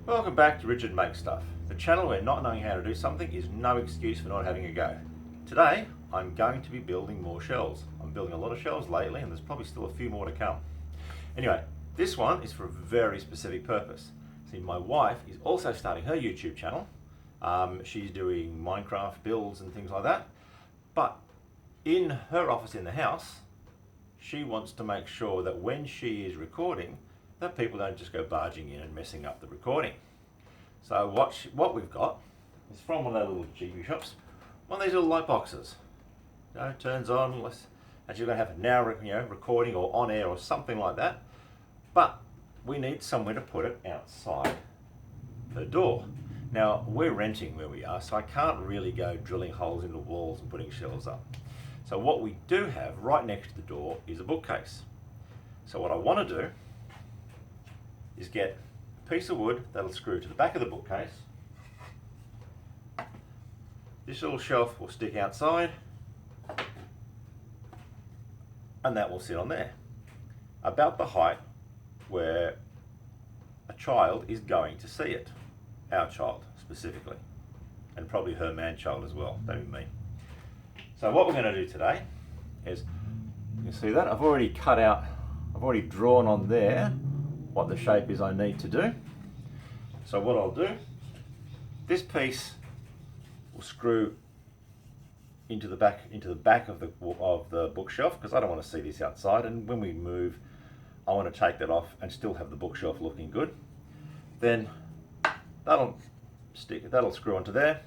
Welcome back to Richard Makes Stuff, the channel where not knowing how to do something is no excuse for not having a go. Today, I'm going to be building more shelves. I'm building a lot of shelves lately and there's probably still a few more to come. Anyway, this one is for a very specific purpose. See, my wife is also starting her YouTube channel. She's doing Minecraft builds and things like that. But in her office in the house, she wants to make sure that when she is recording, that people don't just go barging in and messing up the recording. So what we've got is from one of those little GB shops, one of these little light boxes. Turns on, and you're going to have it now, recording or on air or something like that. But we need somewhere to put it outside the door. Now we're renting where we are, so I can't really go drilling holes in the walls and putting shelves up. So what we do have right next to the door is a bookcase. So what I want to do is get a piece of wood that'll screw to the back of the bookcase. This little shelf will stick outside and that will sit on there, about the height where a child is going to see it, our child specifically, and probably her man-child as well, don't be me. So what we're going to do today is, you can see that I've already drawn on there what the shape is I need to do. So what I'll do, this piece will screw into the back of the bookshelf, because I don't want to see this outside, and when we move I want to take that off and still have the bookshelf looking good. Then that'll screw onto there,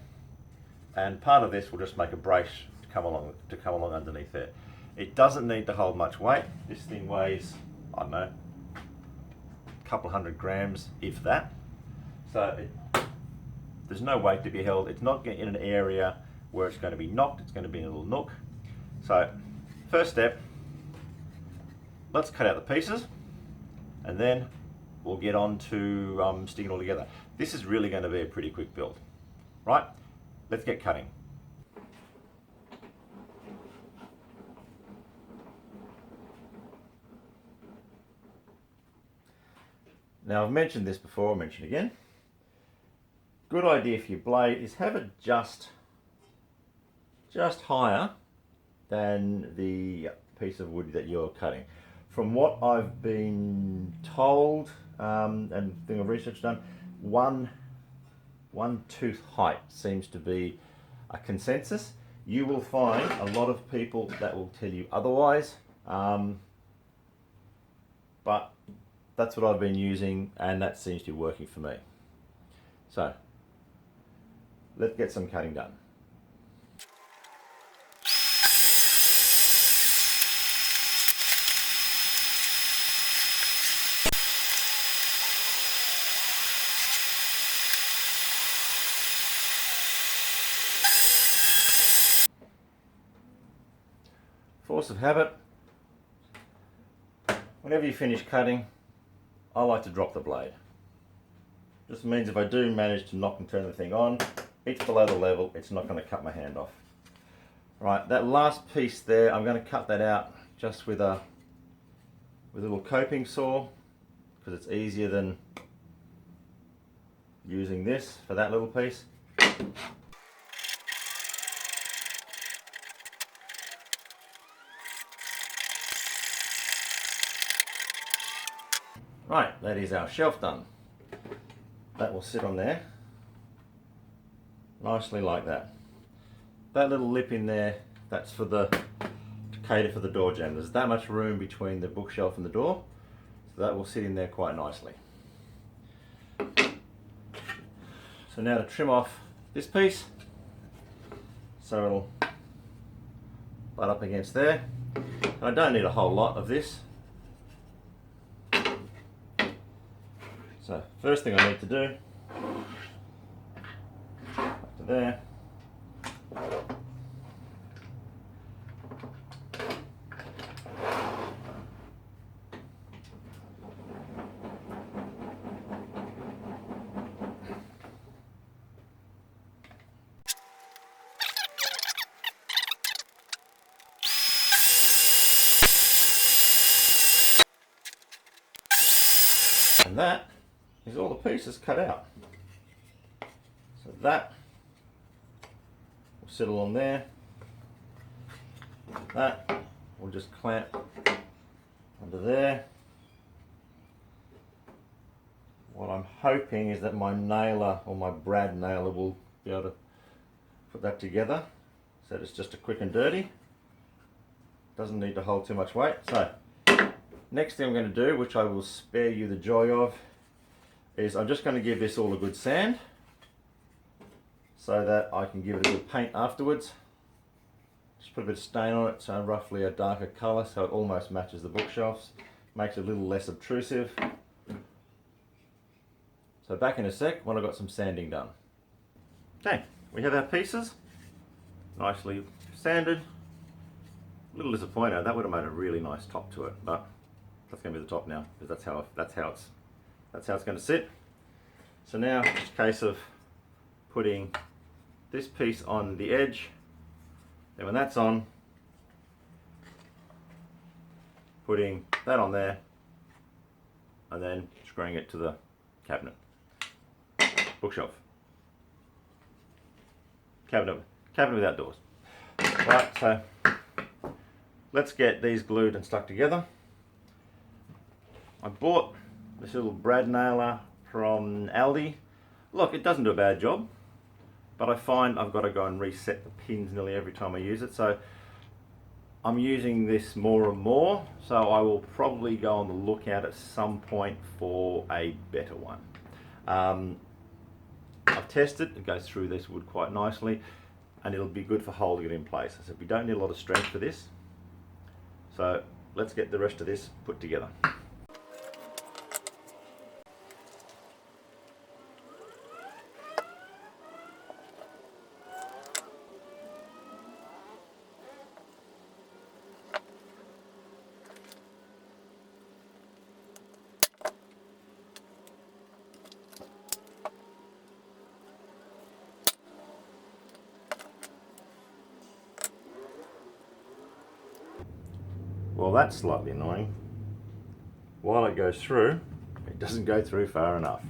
and part of this will just make a brace to come along underneath there. It doesn't need to hold much weight. This thing weighs, I don't know, a couple hundred grams, if that. So there's no weight to be held. It's not in an area where it's going to be knocked. It's going to be in a little nook. So first step, let's cut out the pieces and then we'll get on to sticking it all together. This is really going to be a pretty quick build. Right, let's get cutting. Now I've mentioned this before, I'll mention it again. Good idea for your blade is have it just higher than the piece of wood that you're cutting. From what I've been told, and thing of research done, one tooth height seems to be a consensus. You will find a lot of people that will tell you otherwise, but that's what I've been using and that seems to be working for me. So let's get some cutting done. Force of habit, whenever you finish cutting, I like to drop the blade. Just means if I do manage to knock and turn the thing on, it's below the level, it's not going to cut my hand off. Right, that last piece there, I'm going to cut that out just with a little coping saw, because it's easier than using this for that little piece. Right, that is our shelf done. That will sit on there nicely like that. That little lip in there, that's to cater for the door jamb. There's that much room between the bookshelf and the door, so that will sit in there quite nicely. So now to trim off this piece, so it'll butt up against there. And I don't need a whole lot of this. So first thing I need to do, up to there, and that is all the pieces cut out. So that will settle on there. That will just clamp under there. What I'm hoping is that my nailer, or my brad nailer, will be able to put that together so that it's just a quick and dirty. Doesn't need to hold too much weight. So next thing I'm going to do, which I will spare you the joy of, is I'm just going to give this all a good sand so that I can give it a good paint afterwards. Just put a bit of stain on it, so roughly a darker colour so it almost matches the bookshelves. Makes it a little less obtrusive. So back in a sec when I've got some sanding done. Okay, we have our pieces nicely sanded. A little disappointed, that would have made a really nice top to it, but that's going to be the top now because that's how it's going to sit. So now it's a case of putting this piece on the edge, and when that's on, putting that on there, and then screwing it to the cabinet. Bookshelf. Cabinet without doors. Right, so let's get these glued and stuck together. I bought this little brad nailer from Aldi. Look, it doesn't do a bad job, but I find I've got to go and reset the pins nearly every time I use it. So I'm using this more and more, so I will probably go on the lookout at some point for a better one. I've tested it goes through this wood quite nicely, and it'll be good for holding it in place. I said we don't need a lot of strength for this, so let's get the rest of this put together. Well, that's slightly annoying. While it goes through, it doesn't go through far enough,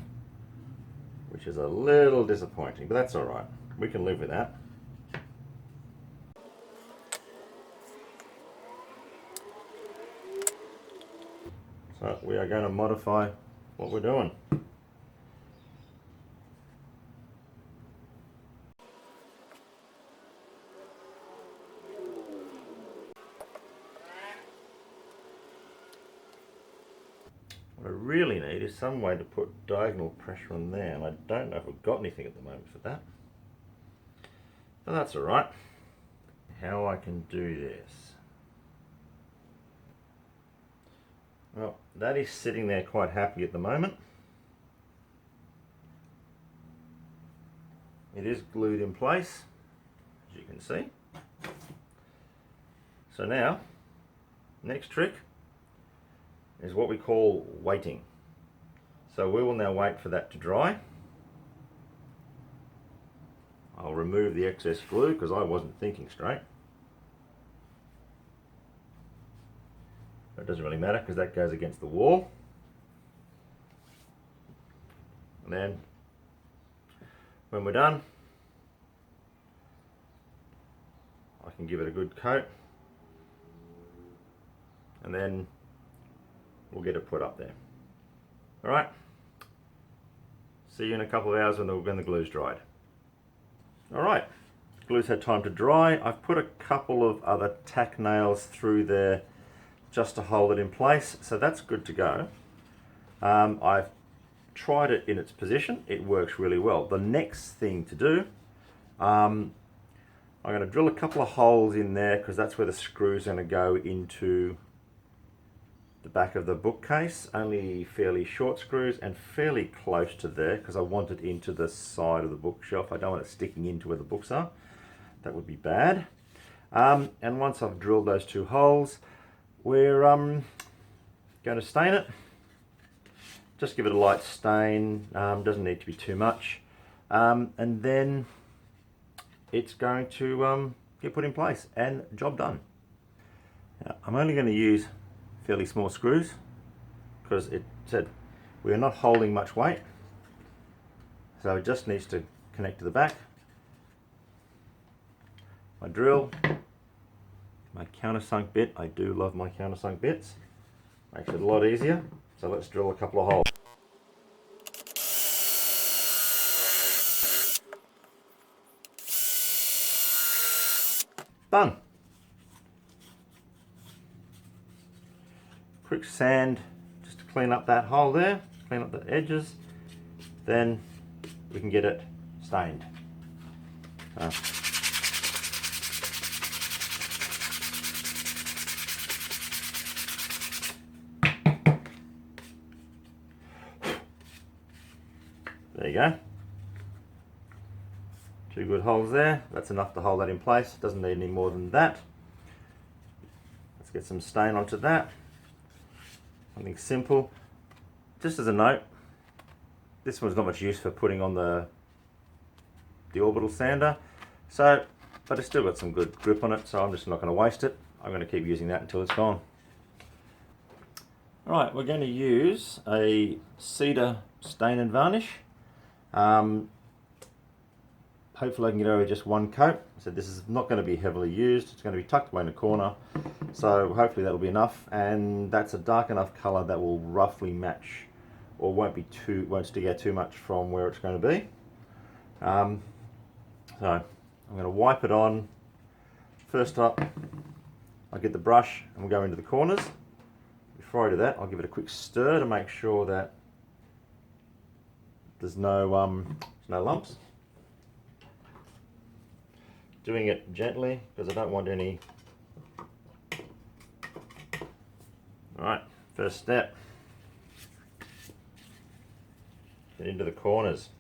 which is a little disappointing, but that's all right. We can live with that. So we are going to modify what we're doing. What I really need is some way to put diagonal pressure on there, and I don't know if we've got anything at the moment for that. But that's alright. How I can do this. Well, that is sitting there quite happy at the moment. It is glued in place, as you can see. So now, next trick is what we call waiting. So we will now wait for that to dry. I'll remove the excess glue because I wasn't thinking straight. It doesn't really matter because that goes against the wall. And then when we're done, I can give it a good coat, and then we'll get it put up there. All right. See you in a couple of hours when the glue's dried. All right, glue's had time to dry. I've put a couple of other tack nails through there just to hold it in place, so that's good to go. I've tried it in its position. It works really well. The next thing to do, I'm going to drill a couple of holes in there because that's where the screw's going to go into the back of the bookcase. Only fairly short screws and fairly close to there because I want it into the side of the bookshelf. I don't want it sticking into where the books are. That would be bad. And once I've drilled those two holes, we're going to stain it. Just give it a light stain, doesn't need to be too much. And then it's going to get put in place and job done. Now, I'm only going to use fairly small screws because it said We're not holding much weight, so it just needs to connect to the back. My drill, my countersunk bit. I do love my countersunk bits. Makes it a lot easier. So let's drill a couple of holes. Done. Quick sand just to clean up that hole there, clean up the edges, then we can get it stained. There you go. 2 good holes there. That's enough to hold that in place. Doesn't need any more than that. Let's get some stain onto that. Something simple. Just as a note, this one's not much use for putting on the orbital sander. So, but it's still got some good grip on it, so I'm just not going to waste it. I'm going to keep using that until it's gone. Alright, we're going to use a cedar stain and varnish. Hopefully I can get over just one coat. So this is not going to be heavily used. It's going to be tucked away in the corner. So hopefully that'll be enough. And that's a dark enough colour that will roughly match, or won't stick out too much from where it's going to be. So I'm going to wipe it on. First up, I'll get the brush and we'll go into the corners. Before I do that, I'll give it a quick stir to make sure that there's no lumps. Doing it gently because I don't want any. Alright, first step. Get into the corners.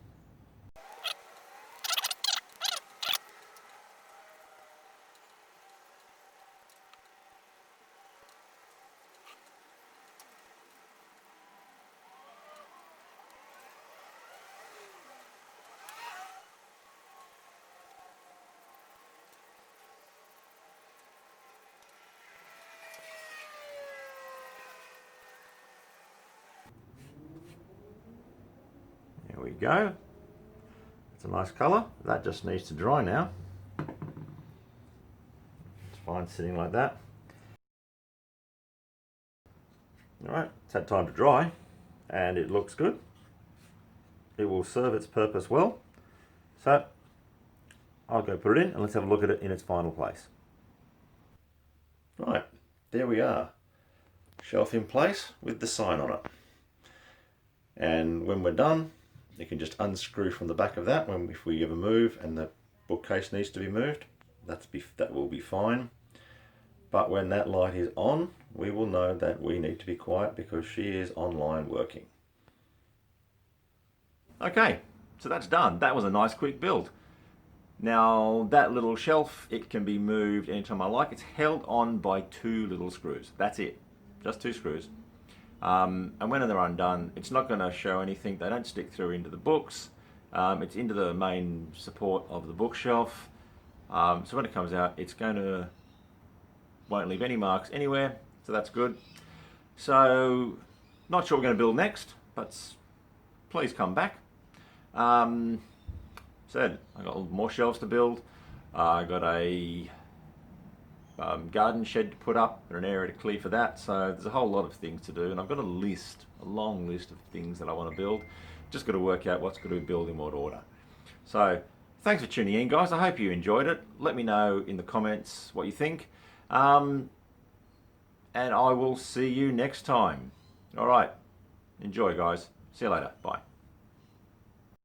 There we go. It's a nice colour. That just needs to dry now. It's fine sitting like that. Alright, it's had time to dry and it looks good. It will serve its purpose well. So I'll go put it in and let's have a look at it in its final place. Right, there we are. Shelf in place with the sign on it. And when we're done, you can just unscrew from the back of that if we ever move and the bookcase needs to be moved. That will be fine. But when that light is on, we will know that we need to be quiet because she is online working. Okay, so that's done. That was a nice quick build. Now that little shelf, it can be moved anytime I like. It's held on by 2 little screws. That's it, just 2 screws. And when they're undone, it's not going to show anything. They don't stick through into the books. It's into the main support of the bookshelf. So when it comes out, won't leave any marks anywhere. So that's good. So not sure what we're going to build next, but please come back. Said I got more shelves to build. I got a garden shed to put up and an area to clear for that, so there's a whole lot of things to do, and I've got a long list of things that I want to build. Just got to work out what's going to be built in what order. So thanks for tuning in, guys. I hope you enjoyed it. Let me know in the comments what you think, and I will see you next time. All right, enjoy, guys. See you later. Bye.